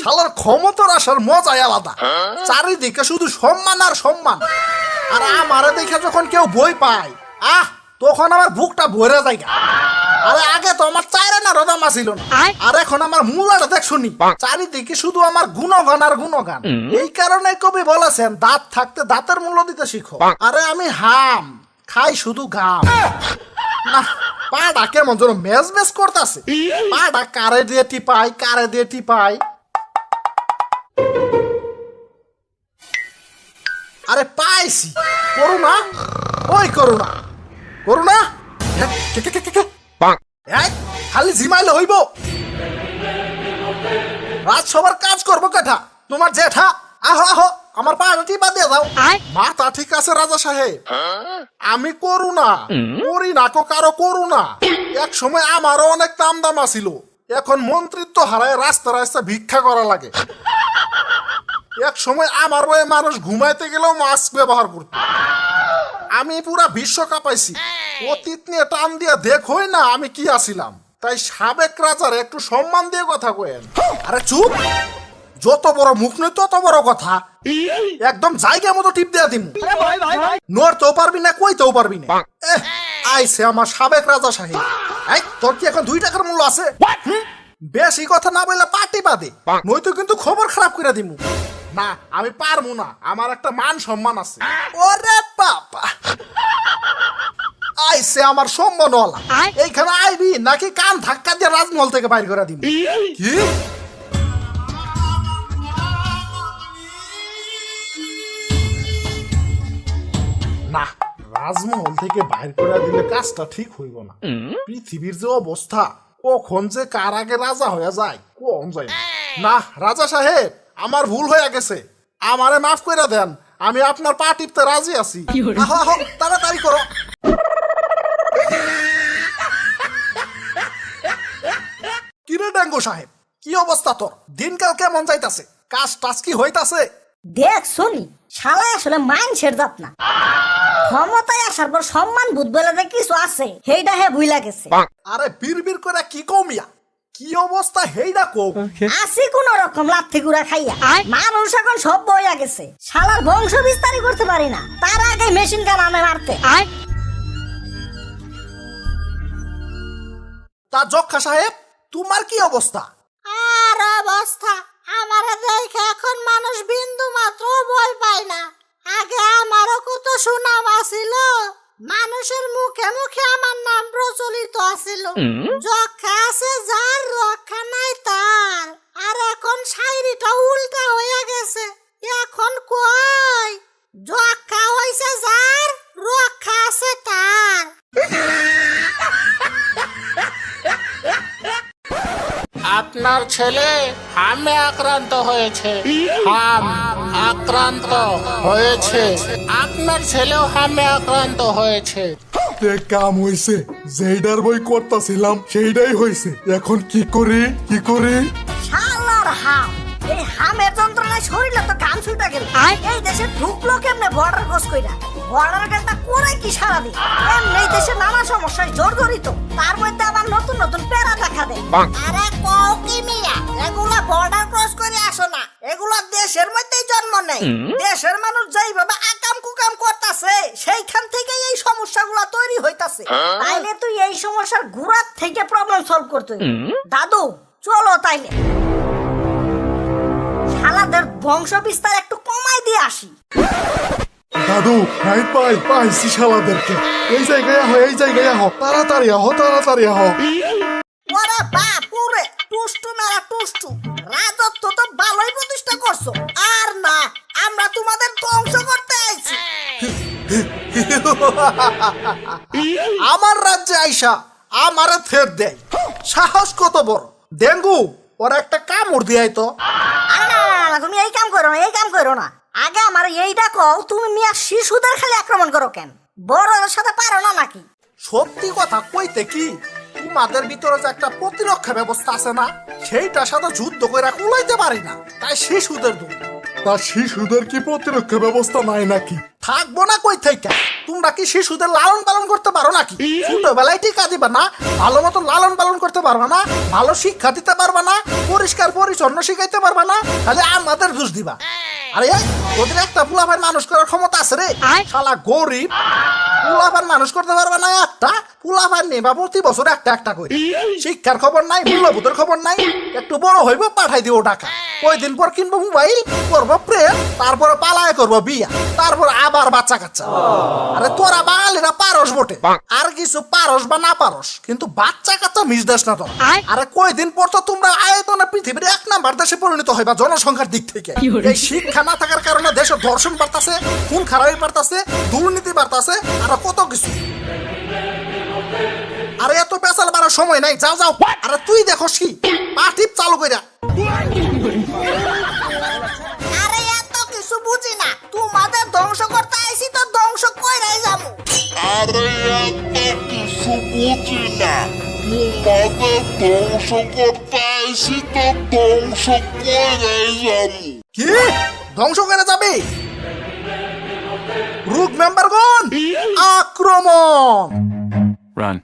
শালার ক্ষমতার আসার মজাই আলাদা। চারিদিকে শুধু সম্মান আর সম্মান। আর আমারে দেখে যখন কেউ বই পায়, তখন আমার বুকটা ভরে যায়। আরে আগে তো আমার চাইরা না রদাম আসিল না, আর এখন আমার মূলাটা দেখ শুনি, চারিদিকে শুধু আমার গুণগান আর গুণগান। এই কারণে কবি বলেছেন, দাঁত থাকতে দাঁতের মূল্য দিতে শিখো। আরে আমি হাম খাই শুধু গাম। না, পাটা কেমন যেন মেজ মেজ করতেছে। পাটা কারে দিয়ে টিপাই, কারে দিয়ে টিপাই। আরে পাইছি, করুণা, ওই করুণা, করুণা, খালি জিমাইলে হইব? রাজসভার কাজ করবো কেঠা? তোমার জেঠা। আহো আহো, আমার পাটা টিপা দিয়ে দাও। মাথা ঠিক আছে রাজা সাহেব, আমি করুণা, করি না কো কারো করুণা। এক সময় আমারও অনেক দাম দাম আছিল, এখন মন্ত্রিত্ব হারায় রাস্তা রাস্তা ভিক্ষা করা লাগে। এক সময় আমার ওই মানুষ ঘুমাইতে গেলেও মাস্ক ব্যবহার করত। আমি পুরা বিশ্বকাপ পাইছি। অতীত নিয়ে টান দিয়ে দেখোই না আমি কি আছিলাম। তাই সাবেক রাজার একটু সম্মান দিয়ে কথা কয়েন। আরে চুপ, যত বড় মুখ নয় তত বড় কথা। একদম জায়গা মতো টিপ দেয়া দিন। নড়তেও পারবি না, কইতেও পারবি না। আইছে আমার সাবেক রাজা সাহেব। তোর কি এখন 2 টাকার মূল্য আছে? বেশি কথা না বললে পাটি বাদে, নয়তো কিন্তু খবর খারাপ করে দিমু। না, আমি পারমু না, আমার একটা মান সম্মান আছে। ওরে বাবা, আইছে আমার সম্মানওয়ালা। এইখানে আইবি নাকি কান ধাক্কা দিয়ে রাজমহল থেকে বাইর করে দিবি? কি না, রাজমহল থেকে বাইর করে দিলে কাজটা ঠিক হইব না। পৃথিবীর যে অবস্থা, কখন যে কার আগে রাজা হয়ে যায় কোন যায় না। রাজা সাহেব, আমার ভুল হয়ে গেছে, আমারে মাফ করে দেন। আমি আপনার পা টিপতে রাজি আছি। তাড়াতাড়ি করো। কিরে ডেঙ্গু সাহেব, কি অবস্থা তোর? দিনকাল কেমন যাইতাছে? কাজ টাজ কি হইতাছে? দেখ শুনি, শালা আসলে মাইন্ডসেট জাত না। ক্ষমতায় আসার পর সম্মান বুধ বলে যে কিছু আছে, সেইটা হে ভুইলা গেছে। আরে বিড়বিড় করে কি কমিয়া, কি অবস্থা হেইডা কো। আসি কোন রকম লাথি গুড়া খাইয়া। মানুষ এখন সব বইয়া গেছে, শালার বংশ বিস্তারই করতে পারি না, তার আগে মেশিন গান আনে মারতে। তা যক্ষা সাহেব, তোমার কি অবস্থা? আর অবস্থা, আমারে দেখে এখন মানুষ বিন্দু মাত্র ভয় পায় না। আগে আমারও কত সুনাম আছিল, মানুষের মুখে মুখে আমার নাম প্রচলিত আছিল। যক্ষা আছে যার, রক্ষা নাই তার। আর এখন শায়রিটা উল্টা হয়ে গেছে। এখন কই যক্ষা হইছে যার, রক্ষা আছে তার। আপনার ছেলে হামে আক্রান্ত হয়েছে। হাম আক্রান্ত হয়েছে। আপনার ছেলেও হামে আক্রান্ত হয়েছে। কাম হইছে, যেইটার বই করতেছিলাম সেইটাই হইছে। এখন কি করি, কি করি? শালার হাম, এই হামের যন্ত্রণায় শরীরে তো ঘাম ছুটে গেল। এই দেশে ঢুকলো কেমনে বর্ডার ক্রস কইরা? বর্ডার গানটা করে কি সারাদিন? এমনি দেশে নানা সমস্যায় জর্জরিত, তার মধ্যে আবার নতুন নতুন প্যারা দেখা দেয়। আরে কও কি মিয়া, এগুলা বর্ডার ক্রস করে আসো না, এগুলা দেশের মধ্যেই জন্ম নেয়। দেশের মানুষ যেইভাবে আকাম কুকাম করতেছে, সেইখান থেকে এই সমস্যাগুলা তৈরি হইতাছে। তাইলে তুই এই সমস্যার গুড়ার থেকে প্রবলেম সলভ করতে। দাদু চলো তাইলে শালাদের বংশ বিস্তার একটু কমাই দিয়ে আসি। দাদু, পাইছি শালাদেরকে। এই জায়গায় আহ, এই জায়গায় আহ, তাড়াতাড়ি আহ, তাড়াতাড়ি আহ। ওরে বাপুরে, টুষ্টু মেরা টুষ্টু, রাজত্ব তো ভালোই প্রতিষ্ঠা করছো। আর না, আমরা তোমাদের ধ্বংস করতে আইছি। আমার রাজ্যে আইসা আমারে থেট দেয়, সাহস কত বড়! ডেঙ্গু, ওর একটা কামড় দিয়াই তো। আরে না না না, তুমি এই কাম করো না, এই কাম করো না। আগে আমার এইটা কও, তুমি মিয়া শিশুদের খালি আক্রমণ করো কেন? বড়দের সাথে পারো না নাকি? সত্যি কথা কইতে কি, তোমাদের ভিতরে যে একটা প্রতিরক্ষা ব্যবস্থা আছে না, সেইটার সাথে যুদ্ধ করে কুলাইতে পারি না, তাই শিশুদের দূর। তা শিশুদের কি প্রতিরক্ষা ব্যবস্থা নাই নাকি? থাকবো না কই থেকে? তোমরা কি শিশুদের লালন পালন করতে পারো নাকি? ছোটবেলায় টিকা দিবা না, ভালো মতো লালন পালন করতে পারবা না, ভালো শিক্ষা দিতে পারবা না, পরিষ্কার পরিচ্ছন্ন শিখাইতে পারবা না, খালি আমাদের দোষ দিবা। আরে এই, ওদের একটা পোলাপান মানুষ করার ক্ষমতা আছে রে? শালা গরিব পোলাপান মানুষ করতে পারবা না, একটা পোলাপান নেবা প্রতি বছর একটা একটা করে। শিক্ষার খবর নাই, মূল্যবোধের খবর নাই, একটু বড় হইব পাঠাই দিব টাকা, কয়দিন পর কিনবো মোবাইল, করবো প্রেম, তারপরে পালায় করবো বিয়া, তারপর আবার বাচ্চা কাচ্চা। আরে তোরা বাঙালিরা পারস বটে, আর কিছু পারস বা না পারস, কিন্তু বাচ্চা কাচ্চা মিস দেশ না তোরা। আরে কয়দিন পর তো তোমরা আয়তনে পৃথিবীর 1 নাম্বার দেশে পরিণত হইবা জনসংখ্যার দিক থেকে। এই শিক্ষা না থাকার কারণে দেশে ধর্ষণ বাড়তাছে, খুন খারাপি বাড়তাছে, দুর্নীতি বাড়তাছে, আর কত কিছু। আরে এত পেশাল বাড়ার সময় নাই, যাও যাও। আরে তুই দেখোস কি পাটিপ চালু কইরা। আরে এত কিছু বুঝি না, তোমাদের ধ্বংস করতে আইছি তো ধ্বংস কইরাই যাবো। আরে এত কিছু বুঝি না, তোমাদের ধ্বংস করতে আইসি তো ধ্বংস করে যাবো। কি ধ্বংস করে যাবে? রুক মেম্বারগণ, আক্রমণ! Run.